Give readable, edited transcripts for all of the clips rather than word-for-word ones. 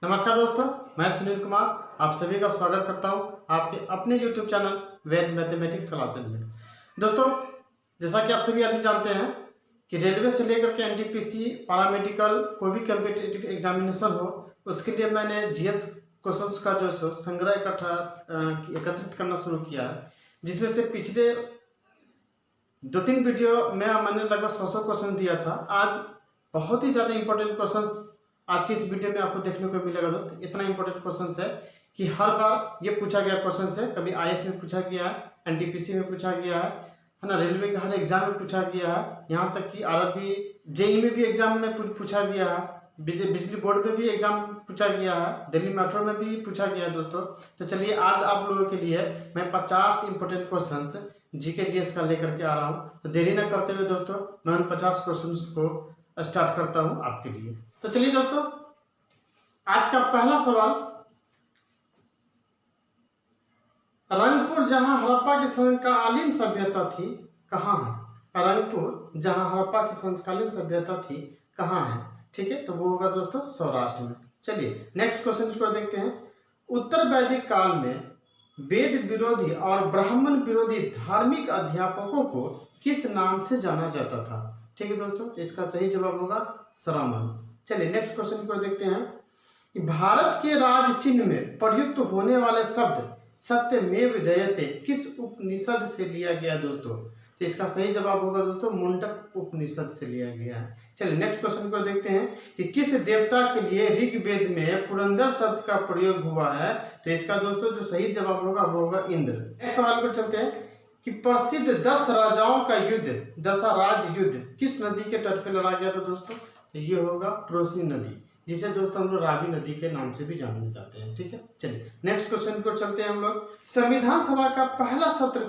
नमस्कार दोस्तों, मैं सुनील कुमार आप सभी का स्वागत करता हूं आपके अपने YouTube चैनल वेद मैथमेटिक्स क्लासेज में। दोस्तों, जैसा कि आप सभी आदमी जानते हैं कि रेलवे से लेकर के एनटीपीसी, पैरामेडिकल, कोई भी कॉम्पिटिटिव एग्जामिनेशन हो, उसके लिए मैंने जीएस क्वेश्चंस का जो संग्रह एकत्रित करना शुरू किया है, जिसमें से पिछले 2-3 वीडियो में मैंने लगभग 100 क्वेश्चन दिया था। आज बहुत ही ज़्यादा इंपॉर्टेंट क्वेश्चंस आज की इस वीडियो में आपको देखने को मिलेगा। दोस्त, इतना इंपॉर्टेंट क्वेश्चंस है कि हर बार ये पूछा गया क्वेश्चंस है। कभी आईएएस में पूछा गया है, एनटीपीसी में पूछा गया है ना, रेलवे के हर एग्जाम में पूछा गया है, यहाँ तक कि आरआरबी जेई में भी एग्जाम में पूछा गया है, बिजली बोर्ड में भी एग्जाम पूछा गया है, दिल्ली मेट्रो में भी पूछा गया है। दोस्तों, तो चलिए आज आप लोगों के लिए मैं 50 इंपॉर्टेंट क्वेश्चंस जीके जीएस का लेकर के आ रहा हूँ। तो देरी ना करते हुए दोस्तों, मैं उन 50 क्वेश्चंस को स्टार्ट करता हूँ आपके लिए। तो चलिए दोस्तों, आज का पहला सवाल, रंगपुर जहां हड़प्पा की समकालीन सभ्यता थी कहाँ है? रंगपुर जहां हड़प्पा की समकालीन सभ्यता थी कहाँ है? ठीक है, तो वो होगा दोस्तों सौराष्ट्र में। चलिए नेक्स्ट क्वेश्चन को देखते हैं। उत्तर वैदिक काल में वेद विरोधी और ब्राह्मण विरोधी धार्मिक अध्यापकों को किस नाम से जाना जाता था? ठीक है दोस्तों, इसका सही जवाब होगा श्रमण। चलिए नेक्स्ट क्वेश्चन को देखते हैं कि भारत के राज चिन्ह में प्रयुक्त होने वाले शब्द सत्यमेव जयते किस उपनिषद से लिया गया? दोस्तों, तो इसका सही जवाब होगा दोस्तों मुंडक उपनिषद से लिया गया है। चलिए नेक्स्ट क्वेश्चन को देखते हैं कि किस देवता के लिए ऋग्वेद में पुरंदर शब्द का प्रयोग हुआ है? तो इसका दोस्तों जो सही जवाब होगा वो होगा इंद्र। नेक्स्ट सवाल पर चलते हैं कि प्रसिद्ध 10 राजाओं का युद्ध, दशाराज युद्ध किस नदी के तट पर लड़ा गया था? दोस्तों, तो ये होगा प्रोसनी नदी, जिसे दोस्तों हम लोग रावी नदी के नाम से भी जाने जाते हैं। ठीक है, चलिए नेक्स्ट क्वेश्चन को चलते हैं हम लोग। संविधान सभा का पहला सत्र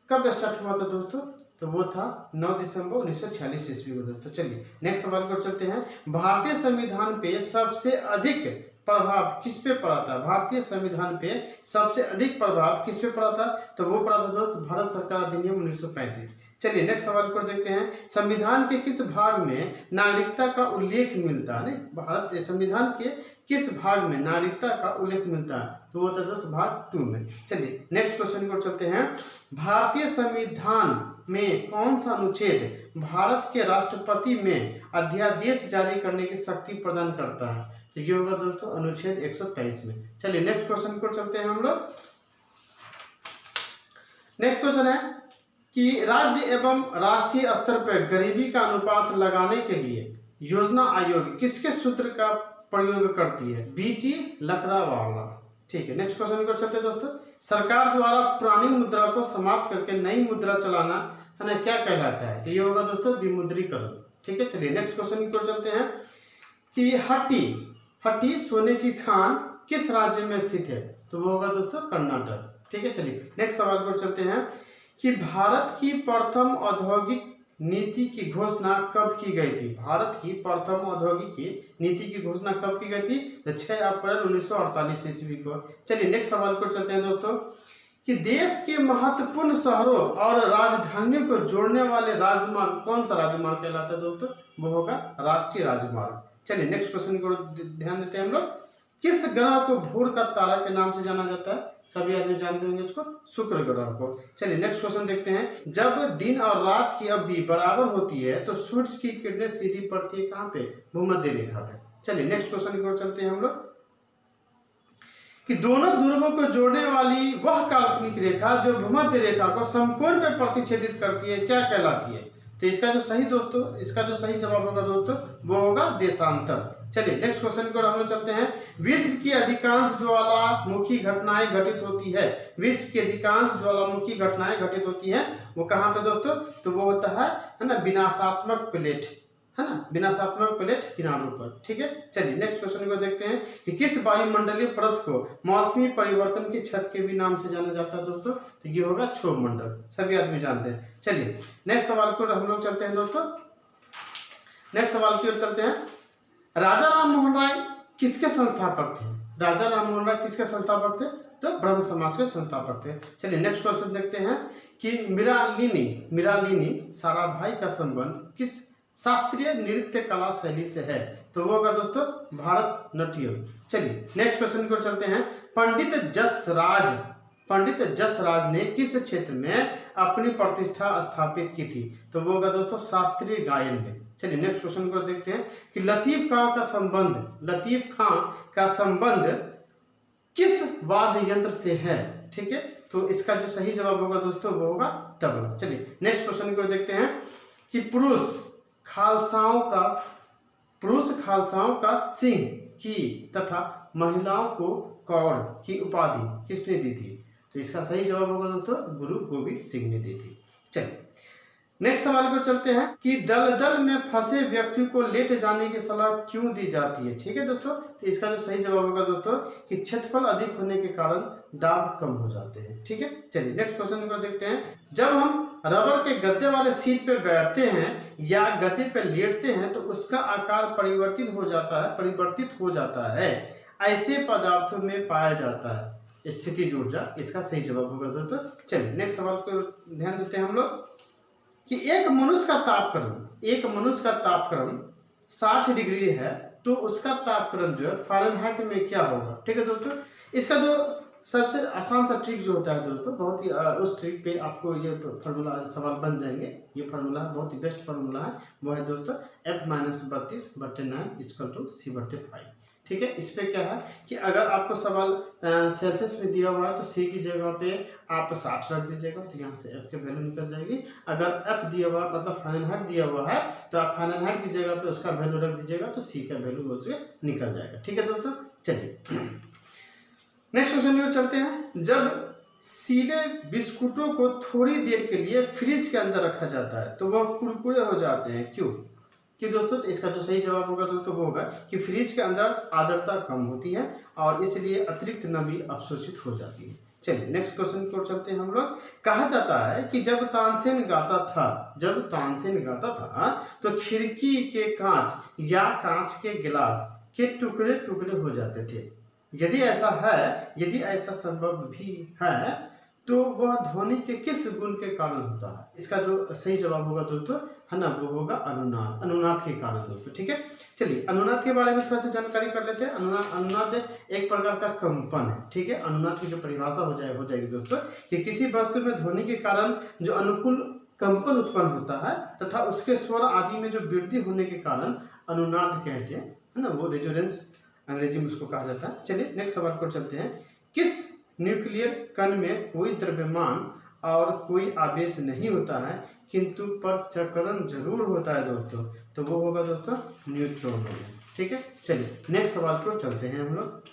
कब स्टार्ट हुआ था? दोस्तों, तो वो था 9 दिसंबर 1946 ईस्वी को। दोस्तों, चलिए नेक्स्ट सवाल पर चलते हैं। भारतीय संविधान पे सबसे अधिक प्रभाव किस पे पड़ा था? भारतीय संविधान पे सबसे अधिक प्रभाव किस पे पड़ा था? तो वो पड़ा था दोस्त भारत सरकार अधिनियम 1935। चलिए नेक्स्ट सवाल को देखते हैं। संविधान के किस भाग में नागरिकता का उल्लेख मिलता है? भारत संविधान के किस भाग में नागरिकता का उल्लेख मिलता है? तो वो था दोस्त भाग 2 में। चलिए नेक्स्ट क्वेश्चन को चलते हैं। भारतीय संविधान में कौन सा अनुच्छेद भारत के राष्ट्रपति में अध्यादेश जारी करने की शक्ति प्रदान करता है? तो ये होगा दोस्तों अनुच्छेद 123 में। चलिए नेक्स्ट क्वेश्चन को चलते हैं हम लोग। नेक्स्ट क्वेश्चन है कि राज्य एवं राष्ट्रीय स्तर पर गरीबी का अनुपात लगाने के लिए योजना आयोग किसके सूत्र का प्रयोग करती है? बीटी लकड़ावाला। ठीक है, नेक्स्ट क्वेश्चन को चलते हैं दोस्तों। सरकार द्वारा पुरानी मुद्रा को समाप्त करके नई मुद्रा चलाना है ना, क्या कहलाता है? तो ये होगा दोस्तों विमुद्रीकरण। ठीक है, चलिए नेक्स्ट क्वेश्चन को चलते हैं कि हट्टी सोने की खान किस राज्य में स्थित है? तो वो होगा दोस्तों कर्नाटक। ठीक है, चलिए नेक्स्ट सवाल पर चलते हैं कि भारत की प्रथम औद्योगिक नीति की घोषणा कब की गई थी? भारत की प्रथम औद्योगिक नीति की घोषणा कब की गई थी? तो 6 अप्रैल 1948 ईस्वी को। चलिए नेक्स्ट सवाल पर चलते हैं दोस्तों कि देश के महत्वपूर्ण शहरों और राजधानियों को जोड़ने वाले राजमार्ग कौन सा राजमार्ग कहलाता है? दोस्तों, वो होगा राष्ट्रीय राजमार्ग। चलिए नेक्स्ट क्वेश्चन को ध्यान देते हैं हम लोग। किस ग्रह को भोर का तारा के नाम से जाना जाता है? सभी आदमी जानते होंगे इसको, शुक्र ग्रह को। चलिए नेक्स्ट क्वेश्चन देखते हैं। जब दिन और रात की अवधि बराबर होती है तो सूर्य की किरणें सीधी पड़ती है कहाँ पे? भूमध्य रेखा पे। चलिए नेक्स्ट क्वेश्चन की ओर चलते हैं हम लोग कि दोनों ध्रुवों को जोड़ने वाली वह काल्पनिक रेखा जो भूमध्य रेखा को समकोण पे प्रतिच्छेदित करती है क्या कहलाती है? तो इसका जो सही जवाब होगा दोस्तों वो होगा देशांतर। चलिए नेक्स्ट क्वेश्चन को हम लोग चलते हैं। विश्व की अधिकांश ज्वालामुखी घटनाएं घटित होती है, विश्व की अधिकांश ज्वालामुखी घटनाएं घटित होती हैं वो कहाँ पे दोस्तों? तो वो होता है ना विनाशात्मक प्लेट, है ना, विनाशात्मक प्लेट किनारों पर। ठीक है, चलिए नेक्स्ट क्वेश्चन को देखते हैं कि किस वायुमंडलीय परत को मौसमी परिवर्तन की छत के भी नाम से जाना जाता है? दोस्तों, तो ये होगा क्षोभ मंडल, सभी आदमी जानते हैं। चलिए नेक्स्ट सवाल को हम लोग चलते हैं दोस्तों। नेक्स्ट सवाल की ओर चलते हैं। राजा राम मोहन राय किसके संस्थापक थे? राजा राम मोहन राय किसके संस्थापक थे? तो ब्रह्म समाज के संस्थापक थे। चलिए नेक्स्ट क्वेश्चन देखते हैं कि मृणालिनी साराभाई का संबंध किस शास्त्रीय नृत्य कला शैली से है? तो वो होगा दोस्तों भारतनाट्यम। चलिए नेक्स्ट क्वेश्चन को चलते हैं। पंडित जसराज ने किस क्षेत्र में अपनी प्रतिष्ठा स्थापित की थी? तो वो होगा दोस्तों शास्त्रीय गायन में। चलिए नेक्स्ट क्वेश्चन को देखते हैं कि लतीफ खां का संबंध किस वाद्य यंत्र से है? ठीक है, तो इसका जो सही जवाब होगा दोस्तों वो होगा तबला। चलिए नेक्स्ट क्वेश्चन को देखते हैं कि पुरुष खालसाओं का सिंह की तथा महिलाओं को कौड़ की उपाधि किसने दी थी? तो इसका सही जवाब होगा दोस्तों गुरु गोविंद सिंह ने दी थी। चलिए नेक्स्ट सवाल को चलते हैं कि दलदल में फंसे व्यक्ति को लेट जाने की सलाह क्यों दी जाती है? ठीक है दोस्तों, तो इसका जो सही जवाब होगा दोस्तों कि क्षेत्रफल अधिक होने के कारण दाब कम हो जाते हैं। ठीक है, चलिए नेक्स्ट क्वेश्चन को देखते हैं। जब हम रबर के गद्दे वाले सीट पे बैठते हैं या गद्दे पे लेटते हैं तो उसका आकार परिवर्तित हो जाता है ऐसे पदार्थों में पाया जाता है स्थितिज ऊर्जा। इसका सही जवाब होगा दोस्तों। चलिए नेक्स्ट सवाल को ध्यान देते हैं हम लोग कि एक मनुष्य का तापक्रम 60 डिग्री है तो उसका तापक्रम जो है फ़ारेनहाइट में क्या होगा? ठीक है दोस्तों, इसका जो सबसे आसान सा ट्रिक जो होता है दोस्तों, बहुत ही उस ट्रिक पे आपको ये फार्मूला सवाल बन जाएंगे। ये फार्मूला बहुत ही बेस्ट फार्मूला है, वो है दोस्तों F-32/9 = C/5। ठीक है, इस पे क्या है कि अगर आपको सवाल सेल्सियस में दिया हुआ है तो C की जगह पे आप 60 रख दीजिएगा तो यहाँ से F की वैल्यू निकल जाएगी। अगर F दिया हुआ मतलब फ़ारेनहाइट दिया हुआ है तो आप फ़ारेनहाइट की जगह पे उसका वैल्यू रख दीजिएगा तो C का वैल्यू उससे निकल जाएगा। ठीक है दोस्तों, चलिए नेक्स्ट क्वेश्चन की ओर चलते हैं। जब सीले बिस्कुटों को थोड़ी देर के लिए फ्रिज के अंदर रखा जाता है तो वह कुरकुरे हो जाते हैं, क्यों? कि दोस्तों तो इसका जो सही जवाब होगा दोस्तों वो होगा कि फ्रिज के अंदर आर्द्रता कम होती है और इसलिए अतिरिक्त नमी अवशोषित हो जाती है। चलिए नेक्स्ट क्वेश्चन की ओर चलते हैं हम लोग। कहा जाता है कि जब तानसेन गाता था तो खिड़की के कांच या कांच के गिलास के टुकड़े टुकड़े हो जाते थे। यदि ऐसा संभव भी है तो वह ध्वनि के किस गुण के कारण होता है? इसका जो सही जवाब होगा दोस्तों है ना वो होगा अनुनाद के कारण दोस्तों। ठीक है, चलिए अनुनाद के बारे में थोड़ा सा जानकारी कर लेते हैं। अनुनाद एक प्रकार का कंपन है। ठीक है, अनुनाद की जो परिभाषा हो जाएगी दोस्तों कि किसी वस्तु में ध्वनि के कारण जो अनुकूल कंपन उत्पन्न होता है तथा उसके स्वर आदि में जो वृद्धि होने के कारण अनुनाद कहते हैं, है ना, वो रेजोनेंस अंग्रेजी में उसको कहा जाता है। चलिए नेक्स्ट सवाल पर चलते हैं। किस न्यूक्लियर कण में कोई द्रव्यमान और कोई आवेश नहीं होता है किंतु परचक्रण जरूर होता है दोस्तों? तो वो होगा दोस्तों न्यूट्रॉन में। ठीक है, चलिए नेक्स्ट सवाल पर चलते हैं हम लोग।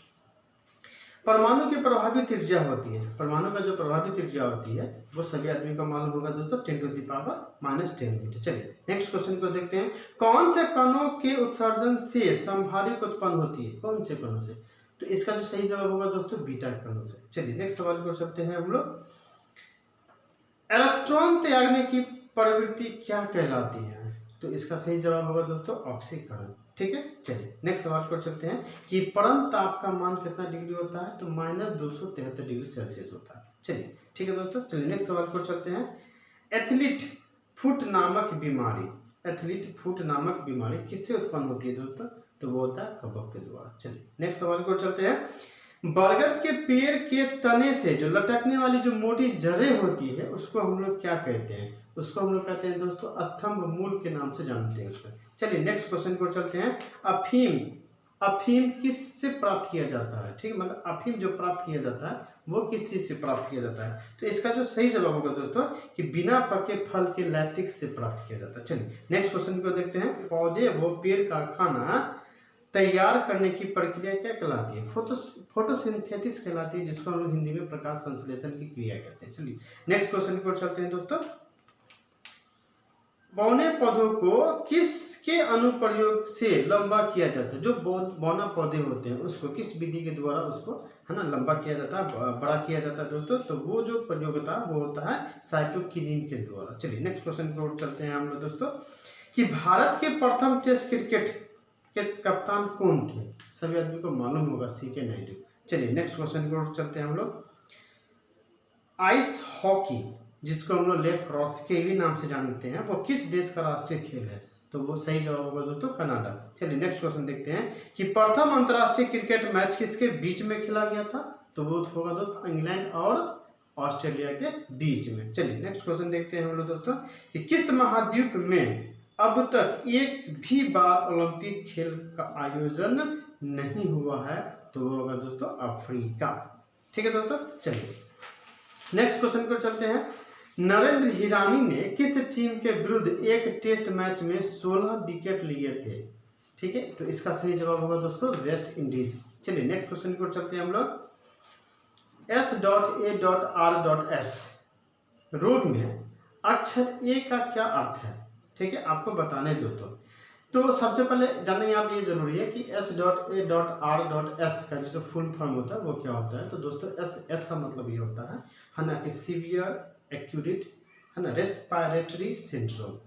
परमाणु की प्रभावी त्रिज्या होती है, परमाणु का जो प्रभावी त्रिज्या होती है वो सभी आदमी को मालूम होगा दोस्तों 10⁻⁻10 मीटर। चलिए नेक्स्ट क्वेश्चन को देखते हैं। कौन से कणों के उत्सर्जन से संभारिक उत्पन्न होती है? कौन से कणों से? तो इसका जो सही जवाब होगा दोस्तों बीटा कणों से। चलिए नेक्स्ट सवाल को चलते हैं हम लोग। इलेक्ट्रॉन त्यागने की प्रवृत्ति क्या कहलाती है? तो इसका सही जवाब होगा दोस्तों ऑक्सीकरण। ठीक है, चलिए नेक्स्ट सवाल पर चलते हैं कि परम ताप का मान कितना डिग्री होता है? तो -273 डिग्री सेल्सियस होता है। चलिए ठीक है दोस्तों, चलिए नेक्स्ट सवाल पर चलते हैं। एथलीट फुट नामक बीमारी किससे उत्पन्न होती है दोस्तों? तो वो होता है कवक के द्वारा। चलिए नेक्स्ट सवाल पर चलते हैं। बरगद के पेड़ के तने से जो लटकने वाली जो मोटी जड़ें होती है उसको हम लोग क्या कहते हैं? उसको हम लोग कहते हैं दोस्तों स्तंभ मूल के नाम से जानते हैं उसको। चलिए नेक्स्ट क्वेश्चन पर चलते हैं। अफीम किससे प्राप्त किया जाता है? ठीक है, मतलब अफीम जो प्राप्त किया जाता है वो किस चीज से प्राप्त किया जाता है? तो इसका जो सही जवाब होगा दोस्तों कि बिना पके फल के लैक्टिक्स से प्राप्त किया जाता है। चलिए नेक्स्ट क्वेश्चन को देखते हैं। पौधे व पेड़ का खाना तैयार करने की प्रक्रिया क्या कहलाती है? फोटोसिंथेसिस कहलाती है, जिसको हम लोग हिंदी में प्रकाश संश्लेषण की क्रिया कहते हैं। चलिए नेक्स्ट क्वेश्चन पर चलते हैं दोस्तों। बौने पौधों को किसके अनुप्रयोग से लंबा किया जाता है? जो बौना पौधे होते हैं उसको किस विधि के द्वारा उसको है ना लंबा किया जाता है, बड़ा किया जाता है दोस्तों? तो वो जो प्रयोग होता है वो होता है साइटोकिनिन के द्वारा। चलिए नेक्स्ट क्वेश्चन पर चलते हैं हम लोग दोस्तों कि भारत के प्रथम टेस्ट क्रिकेट के कप्तान कौन थे? सभी आदमी को मालूम होगा C.K. नायडू। चलिए नेक्स्ट क्वेश्चन पर चलते हैं हम लोग। आइस हॉकी जिसको हम लोग लेक्रॉस के भी नाम से जानते हैं वो किस देश का राष्ट्रीय खेल है? तो वो सही जवाब होगा दोस्तों कनाडा। चलिए नेक्स्ट क्वेश्चन देखते हैं कि प्रथम अंतर्राष्ट्रीय क्रिकेट मैच किसके बीच में खेला गया था, तो वो होगा दोस्तों इंग्लैंड और ऑस्ट्रेलिया के बीच में। चलिए नेक्स्ट क्वेश्चन देखते हैं हम लोग दोस्तों कि किस महाद्वीप में अब तक एक भी बार ओलंपिक खेल का आयोजन नहीं हुआ है, तो वो होगा दोस्तों अफ्रीका। ठीक है दोस्तों, चलिए नेक्स्ट क्वेश्चन पर चलते हैं। नरेंद्र हिरानी ने किस टीम के विरुद्ध एक टेस्ट मैच में 16 विकेट लिए थे? ठीक है, तो इसका सही जवाब होगा दोस्तों वेस्ट इंडीज। चलिए नेक्स्ट क्वेश्चन पर चलते हैं हम लोग। S.A.R.S रोग में अक्षर ए का क्या अर्थ है? ठीक है, आपको बताने दो तो सबसे पहले जानने आप ये जरूरी है कि S.A.R.S का जो फुल फॉर्म होता है वो क्या होता है। तो दोस्तों एस का मतलब ये होता है ना कि सीवियर एक्यूट, है ना, रेस्पिरेटरी सिंड्रोम।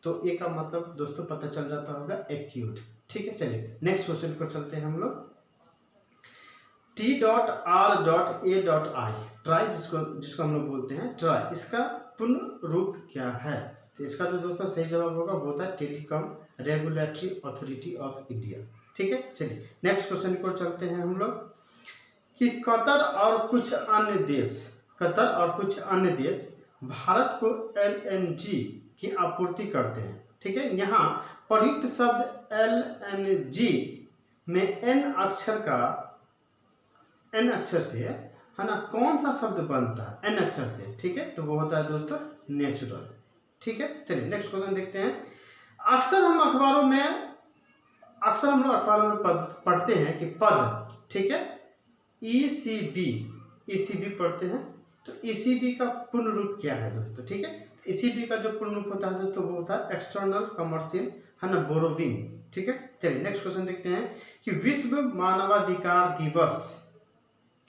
तो ए का मतलब दोस्तों पता चल जाता होगा एक्यूट। ठीक है, चलिए नेक्स्ट क्वेश्चन पर चलते हैं हम लोग। T.R.A.I ट्राई जिसको हम लोग बोलते हैं ट्राई, इसका पूर्ण रूप क्या है? तो इसका जो दोस्तों सही जवाब होगा वो होता है telecom regulatory authority of India. ठीक है, चलिए नेक्स्ट क्वेश्चन पर चलते हैं हम लोग कि कतर और कुछ अन्य देश भारत को LNG की आपूर्ति करते हैं। ठीक है, यहाँ प्रयुक्त शब्द LNG में N अक्षर से, है ना, कौन सा शब्द बनता है N अक्षर से? ठीक है, तो वो होता है दोस्तों नेचुरल। ठीक है, चलिए नेक्स्ट क्वेश्चन देखते हैं। अक्सर हम लोग अखबारों में पढ़ते हैं कि पद, ठीक है, ECB पढ़ते हैं। तो ECB का पूर्ण रूप क्या है दोस्तों? ठीक है, ECB का जो पूर्ण रूप होता है दोस्तों वो होता है एक्सटर्नल कमर्शियल, है ना, बोरोविंग। ठीक है, चलिए नेक्स्ट क्वेश्चन देखते हैं कि विश्व मानवाधिकार दिवस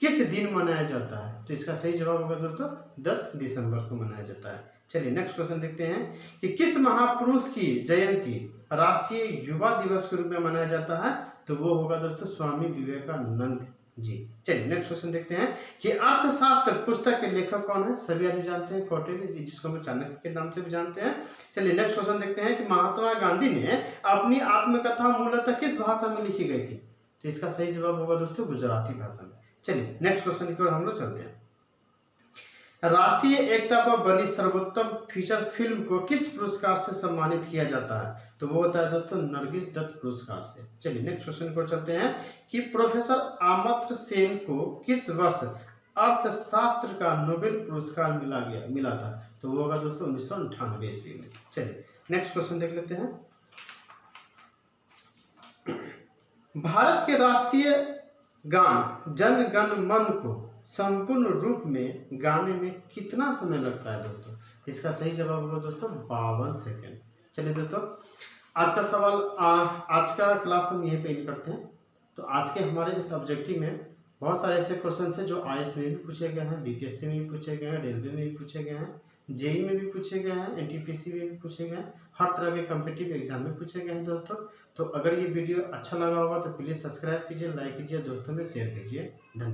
किस दिन मनाया जाता है? तो इसका सही जवाब होगा दोस्तों 10 दिसंबर को मनाया जाता है। चलिए नेक्स्ट क्वेश्चन देखते हैं कि किस महापुरुष की जयंती राष्ट्रीय युवा दिवस के रूप में मनाया जाता है? तो वो होगा दोस्तों स्वामी विवेकानंद जी। चलिए नेक्स्ट क्वेश्चन देखते हैं कि अर्थशास्त्र पुस्तक के लेखक कौन है? सभी आदमी जानते हैं, कौटिल्य जी, जिसको हम चाणक्य के नाम से भी जानते हैं। चलिए नेक्स्ट क्वेश्चन देखते हैं कि महात्मा गांधी ने अपनी आत्मकथा मूलतः किस भाषा में लिखी गई थी? तो इसका सही जवाब होगा दोस्तों गुजराती भाषा में। चलिए नेक्स्ट क्वेश्चन की ओर हम लोग चलते हैं। राष्ट्रीय एकता पर बनी सर्वोत्तम फीचर फिल्म को किस पुरस्कार से सम्मानित किया जाता है? तो वो होता है दोस्तों नरगिस दत्त पुरस्कार से। चलिए नेक्स्ट क्वेश्चन पर चलते हैं कि प्रोफेसर अमर्त्य सेन को किस वर्ष अर्थशास्त्र का नोबेल पुरस्कार मिला था? तो वो होगा दोस्तों 1998 ईस्वी में। चलिए नेक्स्ट क्वेश्चन देख लेते हैं। भारत के राष्ट्रीय गान जन गण मन को संपूर्ण रूप में गाने में कितना समय लगता है दोस्तों? इसका सही जवाब होगा दोस्तों 52 सेकेंड। चलिए दोस्तों आज का सवाल आज का क्लास हम यहीं पे एंड करते हैं। तो आज के हमारे इस ऑब्जेक्टिव में बहुत सारे ऐसे क्वेश्चन हैं जो IAS में भी पूछे गए हैं, BPSC में भी पूछे गए हैं, रेलवे में भी पूछे गए हैं, JEE में भी पूछे गए हैं, NTPC में भी पूछे गए हैं, हर तरह के कॉम्पिटिटिव एग्जाम में पूछे गए हैं दोस्तों। तो अगर ये वीडियो अच्छा लगा होगा तो प्लीज़ सब्सक्राइब कीजिए, लाइक कीजिए, दोस्तों में शेयर कीजिए। धन्यवाद।